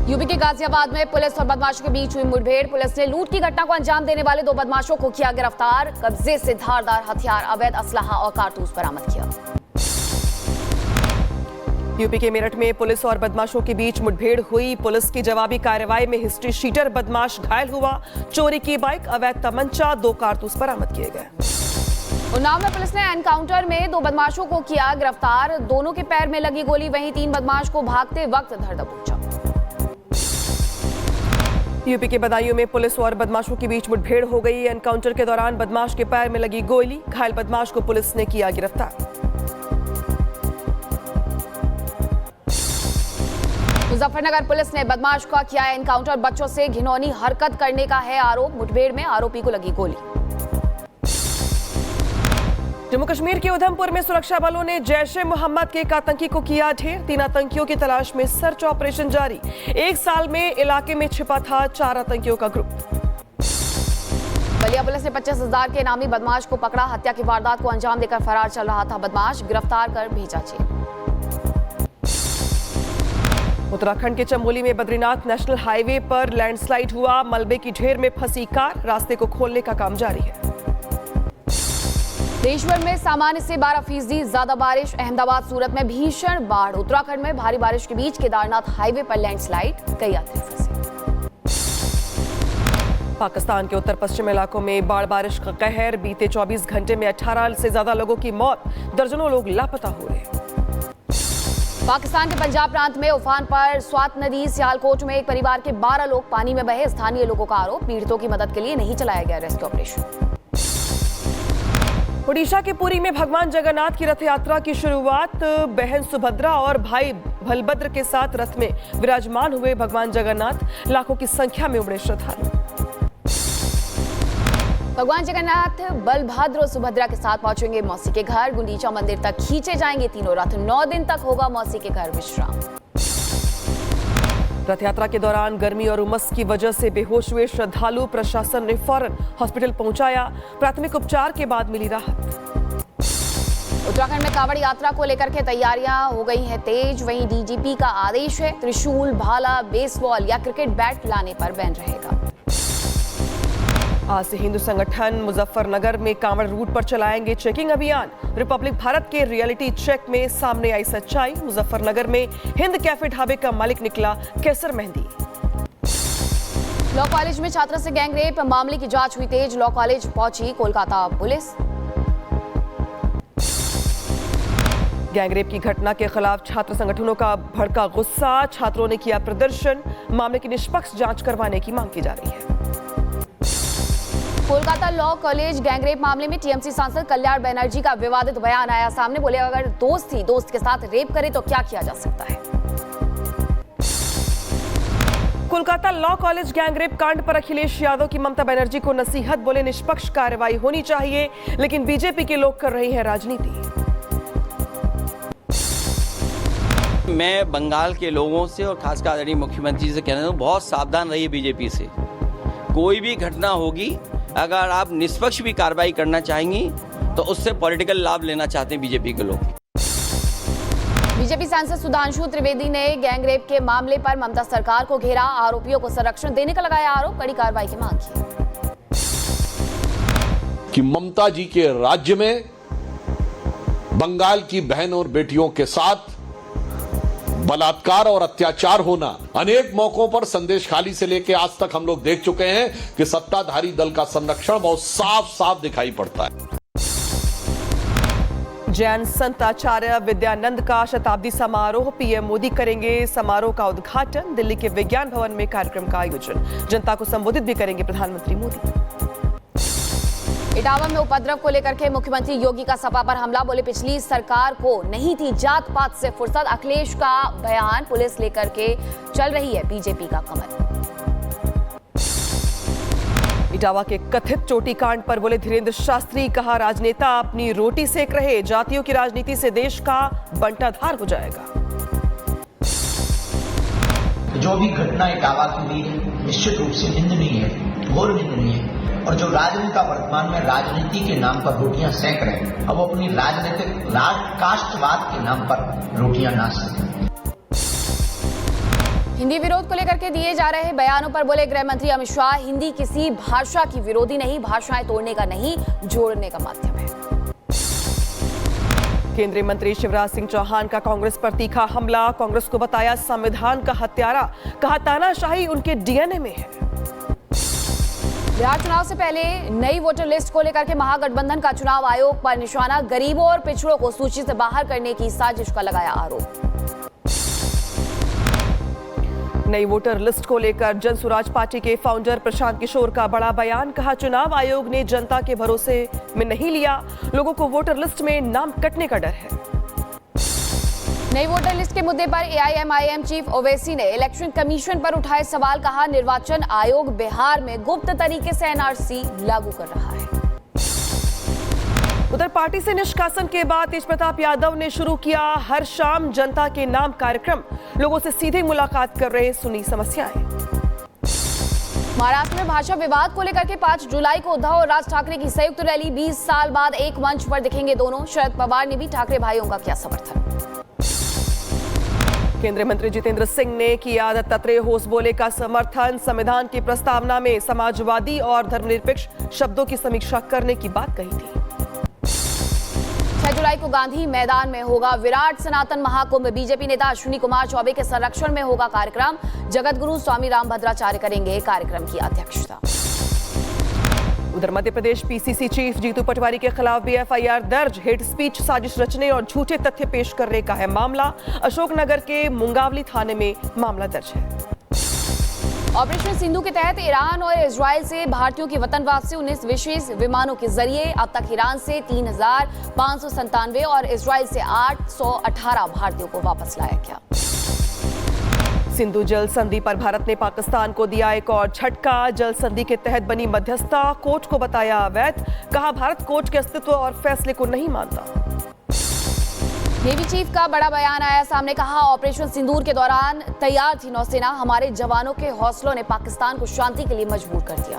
UP के गाजियाबाद में police और बदमाशों के बीच हुई मुठभेड़। पुलिस ने लूट की घटना को अंजाम देने वाले 2 बदमाशों को किया गिरफ्तार। कब्जे से धारदार हथियार, अवैध असलहा और कारतूस बरामद किया। यूपी के मेरठ में पुलिस और बदमाशों के बीच मुठभेड़ हुई। पुलिस की जवाबी कार्रवाई में हिस्ट्री शीटर बदमाश घायल हुआ। चोरी की बाइक, अवैध तमंचा, 2 कारतूस बरामद किए गए। उन्नाव में पुलिस ने एनकाउंटर में 2 बदमाशों को किया गिरफ्तार। दोनों के पैर में लगी गोली, वहीं 3 बदमाश को भागते वक्त धर दबोचा। यूपी के बदायूं में पुलिस और बदमाशों के बीच मुठभेड़ हो गई। एनकाउंटर के दौरान बदमाश के पैर में लगी गोली, घायल बदमाश को पुलिस ने किया गिरफ्तार। मुजफ्फरनगर पुलिस ने बदमाश का किया एनकाउंटर। बच्चों से घिनौनी हरकत करने का है आरोप। मुठभेड़ में आरोपी को लगी गोली। जम्मू कश्मीर के उधमपुर में सुरक्षा बलों ने जैश-ए-मोहम्मद के एक आतंकी को किया ढेर। 3 आतंकियों की तलाश में सर्च ऑपरेशन जारी। 1 साल में इलाके में छिपा था 4 आतंकियों का ग्रुप। बलिया पुलिस ने 25,000 के इनामी बदमाश को पकड़ा। हत्या की वारदात को अंजाम देकर फरार चल रहा था बदमाश, गिरफ्तार कर भेजा जेल। उत्तराखंड के चमोली में बद्रीनाथ नेशनल हाईवे पर लैंडस्लाइड हुआ। मलबे की ढेर में फंसी कार, रास्ते को खोलने का काम जारी है। देश भर में सामान्य से 12% ज्यादा बारिश। अहमदाबाद, सूरत में भीषण बाढ़। उत्तराखंड में भारी बारिश के बीच केदारनाथ हाईवे पर लैंडस्लाइड, कई यात्री फंसे। पाकिस्तान के उत्तर पश्चिम इलाकों में बाढ़ बारिश का कहर। बीते 24 घंटे में 18 से ज्यादा लोगों की मौत, दर्जनों लोग लापता हुए। पाकिस्तान के पंजाब प्रांत में उफान पर स्वात नदी। सियालकोट में एक परिवार के 12 लोग पानी में बहे। स्थानीय लोगों का आरोप, पीड़ितों की मदद के लिए नहीं चलाया गया रेस्क्यू ऑपरेशन। ओडिशा के पुरी में भगवान जगन्नाथ की रथ यात्रा की शुरुआत। बहन सुभद्रा और भाई बलभद्र के साथ रथ में विराजमान हुए भगवान जगन्नाथ। लाखों की संख्या में उमड़े श्रद्धालु। भगवान जगन्नाथ बलभद्र और सुभद्रा के साथ पहुंचेंगे मौसी के घर। गुंडीचा मंदिर तक खींचे जाएंगे तीनों रथ। 9 दिन तक होगा मौसी के घर विश्राम। रथ यात्रा के दौरान गर्मी और उमस की वजह से बेहोश हुए श्रद्धालु प्रशासन ने फौरन हॉस्पिटल पहुंचाया। प्राथमिक उपचार के बाद मिली राहत। उत्तराखंड में कांवड़ यात्रा को लेकर के तैयारियां हो गई हैं तेज। वहीं डीजीपी का आदेश है, त्रिशूल, भाला, बेसबॉल या क्रिकेट बैट लाने पर बैन रहेगा। आज से हिंदू संगठन मुजफ्फरनगर में कांवड़ रूट पर चलाएंगे चेकिंग अभियान। रिपब्लिक भारत के रियलिटी चेक में सामने आई सच्चाई। मुजफ्फरनगर में हिंद कैफे ढाबे का मालिक निकला कैसर मेहंदी। लॉ कॉलेज में छात्रा से गैंगरेप मामले की जांच हुई तेज। लॉ कॉलेज पहुंची कोलकाता पुलिस। गैंगरेप की घटना के खिलाफ छात्र संगठनों का भड़का गुस्सा। छात्रों ने किया प्रदर्शन। मामले की निष्पक्ष जांच करवाने की मांग की जा रही है। कोलकाता लॉ कॉलेज गैंगरेप मामले में टीएमसी सांसद कल्याण बनर्जी का विवादित बयान आया सामने। बोले, अगर दोस्त ही दोस्त के साथ रेप करे तो क्या किया जा सकता है। कोलकाता लॉ कॉलेज गैंगरेप कांड पर अखिलेश यादव की ममता बनर्जी को नसीहत। बोले, निष्पक्ष कार्रवाई होनी चाहिए, लेकिन बीजेपी के लोग कर रही है राजनीति। मैं बंगाल के लोगों से और खासकर आदरणीय मुख्यमंत्री जी से कहना चाहूँ, बहुत सावधान रहिए बीजेपी से। कोई भी घटना होगी, अगर आप निष्पक्ष भी कार्रवाई करना चाहेंगी तो उससे पॉलिटिकल लाभ लेना चाहते हैं बीजेपी के लोग। बीजेपी सांसद सुधांशु त्रिवेदी ने गैंगरेप के मामले पर ममता सरकार को घेरा। आरोपियों को संरक्षण देने का लगाया आरोप, कड़ी कार्रवाई की मांग की। कि ममता जी के राज्य में बंगाल की बहन और बेटियों के साथ बलात्कार और अत्याचार होना अनेक मौकों पर संदेश खाली से लेकर आज तक हम लोग देख चुके हैं कि सत्ताधारी दल का संरक्षण बहुत साफ साफ दिखाई पड़ता है। जैन संत आचार्य विद्यानंद का शताब्दी समारोह। पीएम मोदी करेंगे समारोह का उद्घाटन। दिल्ली के विज्ञान भवन में कार्यक्रम का आयोजन। जनता को संबोधित भी करेंगे प्रधानमंत्री मोदी। इटावा में उपद्रव को लेकर के मुख्यमंत्री योगी का सपा पर हमला। बोले, पिछली सरकार को नहीं थी जात पात से फुर्सत। अखिलेश का बयान, पुलिस लेकर के चल रही है बीजेपी का कमर। इटावा के कथित चोटी कांड पर बोले धीरेन्द्र शास्त्री। कहा, राजनेता अपनी रोटी सेक रहे। जातियों की राजनीति से देश का बंटाधार हो जाएगा। जो भी घटना इटावा की हुई है निश्चित रूप से निंदनीय है, घोर निंदनीय है। और जो राजनेता वर्तमान में राजनीति के नाम पर रोटियां सेक रहे हैं, अब वो अपनी राजनीतिक कास्टवाद के नाम पर रोटियां ना सेकें। हिंदी विरोध को लेकर के दिए जा रहे बयानों पर बोले गृह मंत्री अमित शाह, हिंदी किसी भाषा की विरोधी नहीं, भाषाएं तोड़ने का नहीं, जोड़ने का माध्यम है। केंद्रीय मंत्री शिवराज सिंह चौहान का कांग्रेस पर तीखा हमला, कांग्रेस को बताया संविधान का हत्यारा, कहा तानाशाही उनके डीएनए में है। बिहार चुनाव से पहले नई वोटर लिस्ट को लेकर के महागठबंधन का चुनाव आयोग पर निशाना, गरीबों और पिछड़ों को सूची से बाहर करने की साजिश का लगाया आरोप। नई वोटर लिस्ट को लेकर जनसुराज पार्टी के फाउंडर प्रशांत किशोर का बड़ा बयान, कहा चुनाव आयोग ने जनता के भरोसे में नहीं लिया, लोगों को वोटर लिस्ट में नाम कटने का डर है। नई वोटर लिस्ट के मुद्दे पर एआईएमआईएम चीफ ओवैसी ने इलेक्शन कमीशन पर उठाए सवाल, कहा निर्वाचन आयोग बिहार में गुप्त तरीके से एनआरसी लागू कर रहा है। उधर पार्टी से निष्कासन के बाद तेज प्रताप यादव ने शुरू किया हर शाम जनता के नाम कार्यक्रम, लोगों से सीधे मुलाकात कर रहे, सुनी समस्याएं। महाराष्ट्र में भाषा विवाद को लेकर के 5 जुलाई को उद्धव और राज ठाकरे की संयुक्त रैली, 20 साल बाद एक मंच पर दिखेंगे दोनों, शरद पवार ने भी ठाकरे भाइयों का किया समर्थन। केंद्रीय मंत्री जितेंद्र सिंह ने किया दत्तात्रेय होसबोले का समर्थन, संविधान की प्रस्तावना में समाजवादी और धर्मनिरपेक्ष शब्दों की समीक्षा करने की बात कही थी। 6 जुलाई को गांधी मैदान में होगा विराट सनातन महाकुंभ, बीजेपी नेता अश्विनी कुमार चौबे के संरक्षण में होगा कार्यक्रम, जगतगुरु स्वामी रामभद्राचार्य करेंगे कार्यक्रम की अध्यक्षता। उधर मध्य प्रदेश पीसीसी चीफ जीतू पटवारी के खिलाफ भी एफआईआर दर्ज, हेट स्पीच, साजिश रचने और झूठे तथ्य पेश करने का है मामला, अशोकनगर के मुंगावली थाने में मामला दर्ज है। ऑपरेशन सिंधु के तहत ईरान और इजराइल से भारतीयों की वतन वापसी, 19 विशेष विमानों के जरिए अब तक ईरान से 3,597 और इजराइल से 818 भारतीयों को वापस लाया गया। सिंधु जल संधि पर भारत ने पाकिस्तान को दिया एक और झटका, जल संधि के तहत बनी मध्यस्थता कोर्ट को बताया अवैध, कहा भारत कोर्ट के अस्तित्व और फैसले को नहीं मानता। नेवी चीफ का बड़ा बयान आया सामने, कहा ऑपरेशन सिंदूर के दौरान तैयार थी नौसेना, हमारे जवानों के हौसलों ने पाकिस्तान को शांति के लिए मजबूर कर दिया।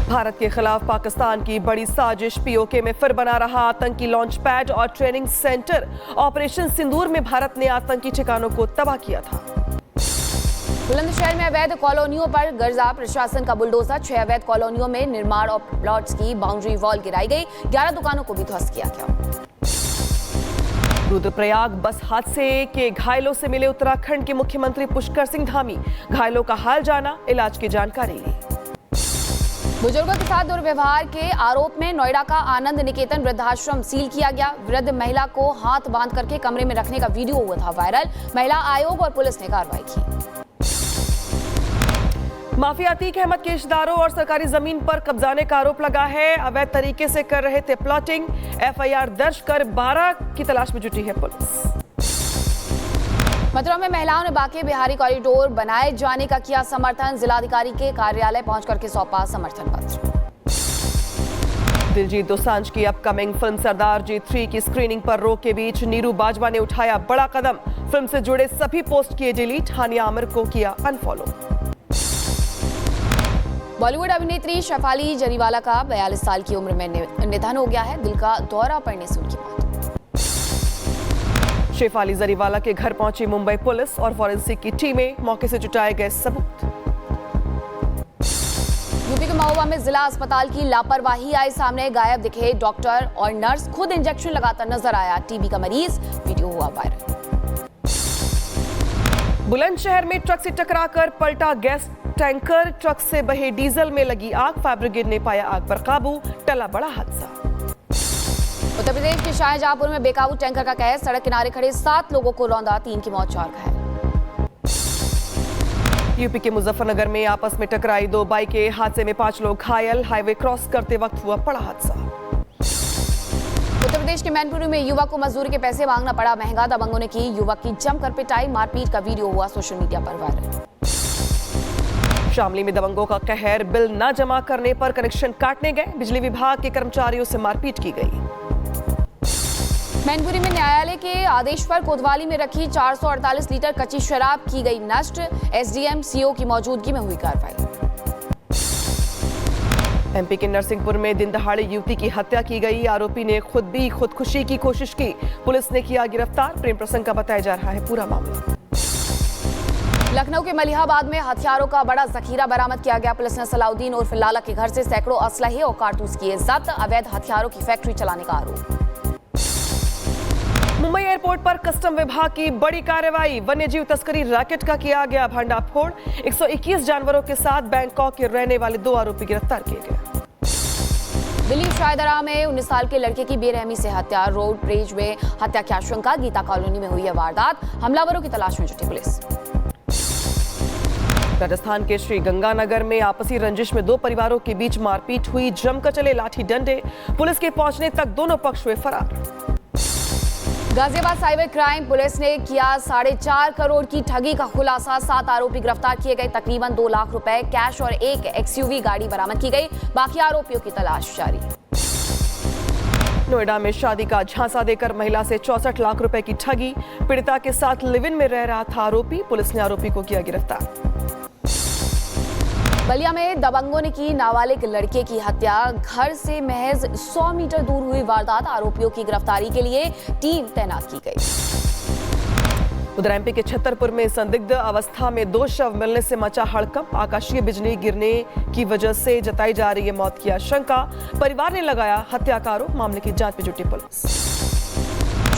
भारत के खिलाफ पाकिस्तान की बड़ी साजिश, पीओके में फिर बना रहा आतंकी लॉन्च पैड और ट्रेनिंग सेंटर, ऑपरेशन सिंदूर में भारत ने आतंकी ठिकानों को तबाह किया था। बुलंदशहर में अवैध कॉलोनियों पर गर्जा, प्रशासन का बुलडोजर, 6 अवैध कॉलोनियों में निर्माण और प्लॉट्स की बाउंड्री वॉल गिराई गई, 11 दुकानों को भी ध्वस्त किया गया। रुद्रप्रयाग बस हादसे के घायलों से मिले उत्तराखंड के मुख्यमंत्री पुष्कर सिंह धामी, घायलों का हाल जाना, इलाज की जानकारी ली। बुजुर्गों के साथ दुर्व्यवहार के आरोप में नोएडा का आनंद निकेतन वृद्धाश्रम सील किया गया, वृद्ध महिला को हाथ बांध करके कमरे में रखने का वीडियो हुआ था वायरल, महिला आयोग और पुलिस ने कार्रवाई की। माफिया अतीक अहमद के रिश्तेदारों और सरकारी जमीन पर कब्जाने का आरोप लगा है, अवैध तरीके से कर रहे थे प्लॉटिंग, एफआईआर दर्ज कर 12 की तलाश में जुटी है पुलिस। मथुरा में महिलाओं ने बांके बिहारी कॉरिडोर बनाए जाने का किया समर्थन, जिलाधिकारी के कार्यालय पहुंच करके सौंपा समर्थन पत्र। दिलजीत दोसांझ की अपकमिंग फिल्म सरदार जी 3 की स्क्रीनिंग पर रोक के बीच नीरू बाजवा ने उठाया बड़ा कदम, फिल्म से जुड़े सभी पोस्ट किए डिलीट, हानिया आमिर को किया अनफॉलो। बॉलीवुड अभिनेत्री शेफाली जरीवाला का 42 साल की उम्र में निधन हो गया है, दिल का दौरा पड़ने से उनकी मौत। शेफाली जरीवाला के घर पहुंची मुंबई पुलिस और फॉरेंसिक की टीमें, मौके से जुटाए गए सबूत। यूपी के महोबा में जिला अस्पताल की लापरवाही आई सामने, गायब दिखे डॉक्टर और नर्स, खुद इंजेक्शन लगाता नजर आया टीबी का मरीज, वीडियो हुआ वायरल। बुलंदशहर में ट्रक से टकराकर पलटा गैस टैंकर, ट्रक से बहे डीजल में लगी आग, फायर ब्रिगेड ने पाया आग पर काबू, टला बड़ा हादसा। उत्तर प्रदेश के शाहजहांपुर में बेकाबू टैंकर का कहर, सड़क किनारे खड़े 7 लोगों को रौंदा, 3 की मौत, 4 घायल। यूपी के मुजफ्फरनगर में आपस में टकराई 2 बाइकें, हादसे में 5 लोग घायल, हाईवे क्रॉस करते वक्त हुआ बड़ा हादसा। उत्तर प्रदेश के मैनपुरी में युवक को मजदूरी के पैसे मांगना पड़ा महंगा, दबंगों ने की युवक की जमकर पिटाई, मारपीट का वीडियो हुआ सोशल मीडिया पर वायरल। शामली में दबंगों का कहर, बिल न जमा करने पर कनेक्शन काटने गए, बिजली विभाग के कर्मचारियों से मारपीट की गई। मैनपुरी में न्यायालय के आदेश पर कोतवाली में रखी 448 लीटर कच्ची शराब की गई नष्ट, एसडीएम सीओ की मौजूदगी में हुई कार्रवाई। एमपी के नरसिंहपुर में दिन दहाड़े युवती की हत्या की गई, आरोपी ने खुदकुशी की कोशिश की, पुलिस ने किया गिरफ्तार, प्रेम प्रसंग का बताया जा रहा है पूरा मामला। लखनऊ के मलिहाबाद में हथियारों का बड़ा जखीरा बरामद किया गया। पुलिस ने सलाउद्दीन उर्फ लाला के घर से सैकड़ों असलहे और कारतूस किए जब्त। अवैध हथियारों की फैक्ट्री चलाने का आरोप। मुंबई एयरपोर्ट पर कस्टम विभाग की बड़ी कार्रवाई। वन्यजीव तस्करी रैकेट का किया गया भंडाफोड़। 121 जानवरों के साथ बैंकॉक के रहने वाले 2 आरोपी गिरफ्तार किए गए। दिल्ली शायदरा में 19 साल के लड़के की बेरहमी से हत्या। रोड रेज में हत्या की आशंका। गीता कॉलोनी में हुई है वारदात। हमलावरों की तलाश में जुटी पुलिस। राजस्थान के श्री गंगानगर में आपसी रंजिश में 2 परिवारों के बीच मारपीट हुई। जमकर चले लाठी डंडे। पुलिस के पहुंचने तक दोनों पक्ष हुए फरार। गाजियाबाद साइबर क्राइम पुलिस ने किया 4.5 करोड़ की ठगी का खुलासा। 7 आरोपी गिरफ्तार किए गए। तकरीबन 2 लाख रुपए कैश और एक XUV गाड़ी बरामद की गई। बाकी आरोपियों की तलाश जारी। नोएडा में शादी का झांसा देकर महिला से 64 लाख रुपए की ठगी। पीड़िता के साथ लिव इन में रह रहा था आरोपी। पुलिस ने आरोपी को किया गिरफ्तार। बलिया में दबंगों ने की नाबालिग लड़के की हत्या। घर से महज 100 मीटर दूर हुई वारदात। आरोपियों की गिरफ्तारी के लिए टीम तैनात की गई। उधर MP के छतरपुर में संदिग्ध अवस्था में 2 शव मिलने से मचा हड़कंप। आकाशीय बिजली गिरने की वजह से जताई जा रही है मौत की आशंका। परिवार ने लगाया हत्या का आरोप। मामले की जांच में जुटी पुलिस।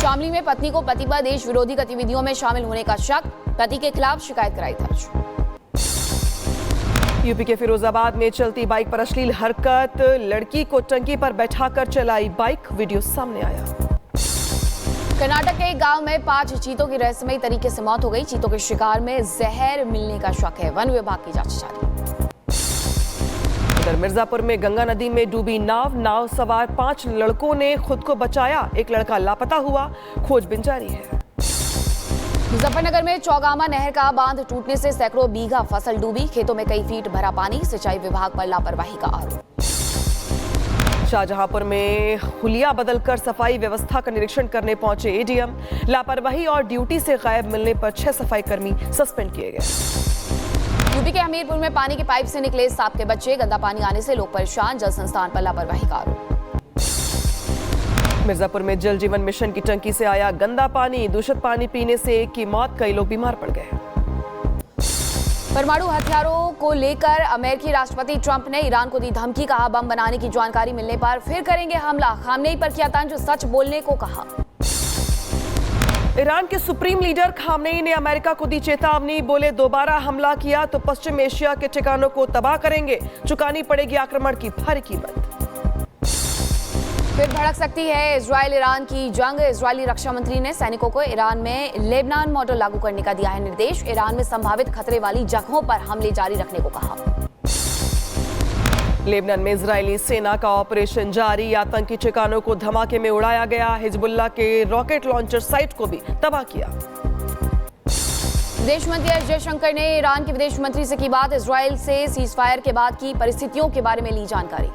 शामली में पत्नी को पति पर देश विरोधी गतिविधियों में शामिल होने का शक। पति के खिलाफ शिकायत कराई दर्ज। यूपी के फिरोजाबाद में चलती बाइक पर अश्लील हरकत। लड़की को टंकी पर बैठाकर चलाई बाइक। वीडियो सामने आया। कर्नाटक के एक गांव में 5 चीतों की रहस्यमयी तरीके से मौत हो गई। चीतों के शिकार में जहर मिलने का शक है। वन विभाग की जांच जारी। उधर मिर्जापुर में गंगा नदी में डूबी नाव सवार 5 लड़कों ने खुद को बचाया। एक लड़का लापता हुआ। खोजबीन जारी है। मुजफ्फरनगर में चौगामा नहर का बांध टूटने से सैकड़ों बीघा फसल डूबी। खेतों में कई फीट भरा पानी। सिंचाई विभाग पर लापरवाही का आरोप। शाहजहांपुर में हुलिया बदलकर सफाई व्यवस्था का निरीक्षण करने पहुंचे ADM। लापरवाही और ड्यूटी से गायब मिलने पर 6 सफाई कर्मी सस्पेंड किए गए। यूपी के हमीरपुर में पानी की पाइप से निकले सांप के बच्चे। गंदा पानी आने से लोग परेशान। जल संस्थान पर लापरवाही का आरोप। मिर्जापुर में जल जीवन मिशन की टंकी से आया गंदा पानी। दूषित पानी पीने से एक की मौत। कई लोग बीमार पड़ गए। परमाणु हथियारों को लेकर अमेरिकी राष्ट्रपति ट्रंप ने ईरान को दी धमकी। कहा बम बनाने की जानकारी मिलने पर फिर करेंगे हमला। खामनेई पर किया तंज। सच बोलने को कहा। ईरान के सुप्रीम लीडर खामनेई ने अमेरिका को दी चेतावनी। बोले दोबारा हमला किया तो पश्चिम एशिया के ठिकानों को तबाह करेंगे। चुकानी पड़ेगी आक्रमण की भारी कीमत। फिर भड़क सकती है इजराइल ईरान की जंग। इजरायली रक्षा मंत्री ने सैनिकों को ईरान में लेबनान मॉडल लागू करने का दिया है निर्देश। ईरान में संभावित खतरे वाली जगहों पर हमले जारी रखने को कहा। लेबनान में इजरायली सेना का ऑपरेशन जारी। आतंकी ठिकानों को धमाके में उड़ाया गया। हिजबुल्लाह के रॉकेट लॉन्चर साइट को भी तबाह किया। विदेश मंत्री एस जयशंकर ने ईरान के विदेश मंत्री से की बात। इजरायल से सीजफायर के बाद की परिस्थितियों के बारे में ली जानकारी।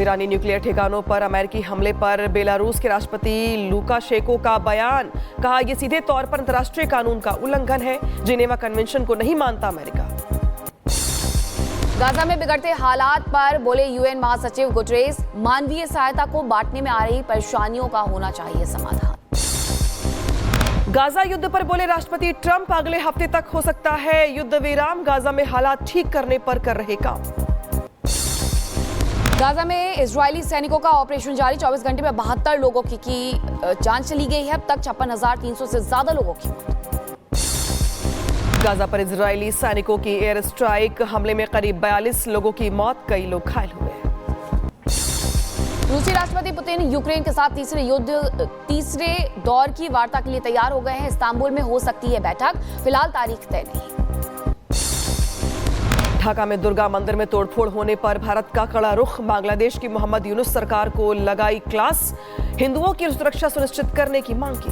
ईरानी न्यूक्लियर ठिकानों पर अमेरिकी हमले पर बेलारूस के राष्ट्रपति लुकाशेंको का बयान। कहा यह सीधे तौर पर अंतर्राष्ट्रीय कानून का उल्लंघन है। जिनेवा कन्वेंशन को नहीं मानता अमेरिका। गाजा में बिगड़ते हालात पर बोले UN महासचिव गुटरेस। मानवीय सहायता को बांटने में आ रही परेशानियों का होना चाहिए समाधान। गाजा युद्ध पर बोले राष्ट्रपति ट्रंप। अगले हफ्ते तक हो सकता है युद्ध विराम। गाजा में हालात ठीक करने पर कर रहे काम। गाजा में इजरायली सैनिकों का ऑपरेशन जारी। 24 घंटे में 72 लोगों की जान चली गई है। अब तक 56,300 से ज्यादा लोगों की मौत। गाजा पर इजरायली सैनिकों की एयर स्ट्राइक हमले में करीब 42 लोगों की मौत। कई लोग घायल हुए। रूसी राष्ट्रपति पुतिन यूक्रेन के साथ तीसरे दौर की वार्ता के लिए तैयार हो गए हैं। इस्तांबुल में हो सकती है बैठक। फिलहाल तारीख तय नहीं। ढाका में दुर्गा मंदिर में तोड़फोड़ होने पर भारत का कड़ा रुख। बांग्लादेश की मोहम्मद यूनुस सरकार को लगाई क्लास। हिंदुओं की सुरक्षा सुनिश्चित करने की मांग की।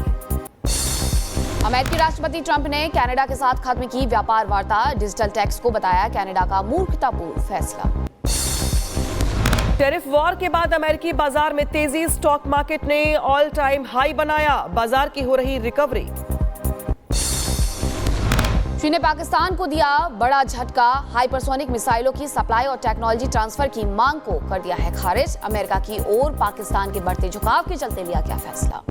अमेरिकी राष्ट्रपति ट्रंप ने कनाडा के साथ खत्म की व्यापार वार्ता। डिजिटल टैक्स को बताया कनाडा का मूर्खतापूर्ण फैसला। टैरिफ वॉर के बाद अमेरिकी बाजार में तेजी। स्टॉक मार्केट ने ऑल टाइम हाई बनाया। बाजार की हो रही रिकवरी। चीन ने पाकिस्तान को दिया बड़ा झटका। हाइपरसोनिक मिसाइलों की सप्लाई और टेक्नोलॉजी ट्रांसफर की मांग को कर दिया है खारिज। अमेरिका की ओर पाकिस्तान के बढ़ते झुकाव के चलते लिया गया फैसला।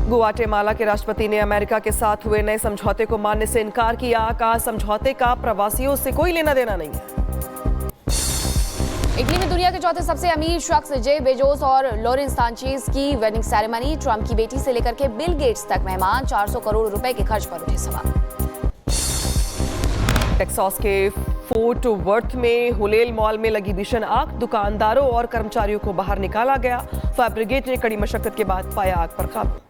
गुआटेमाला के राष्ट्रपति ने अमेरिका के साथ हुए नए समझौते को मानने से इनकार किया। कहा समझौते का प्रवासियों से कोई लेना देना नहीं है। इटली में दुनिया के चौथे सबसे अमीर शख्स जेफ बेजोस और लॉरेंस सांचेज की वेडिंग सेरेमनी। ट्रंप की बेटी से लेकर के बिल गेट्स तक मेहमान। 400 करोड़ रुपए के खर्च पर उठे सवाल। टेक्सास के फोर्ट वर्थ में हुलेल मॉल में लगी भीषण आग। दुकानदारों और कर्मचारियों को बाहर निकाला गया। फायर ब्रिगेड ने कड़ी मशक्कत के बाद पाया आग पर काबू।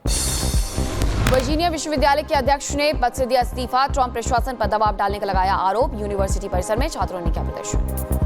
वर्जीनिया विश्वविद्यालय के अध्यक्ष ने पद से दिया इस्तीफा। ट्रंप प्रशासन पर दबाव डालने का लगाया आरोप। यूनिवर्सिटी परिसर में छात्रों ने किया प्रदर्शन।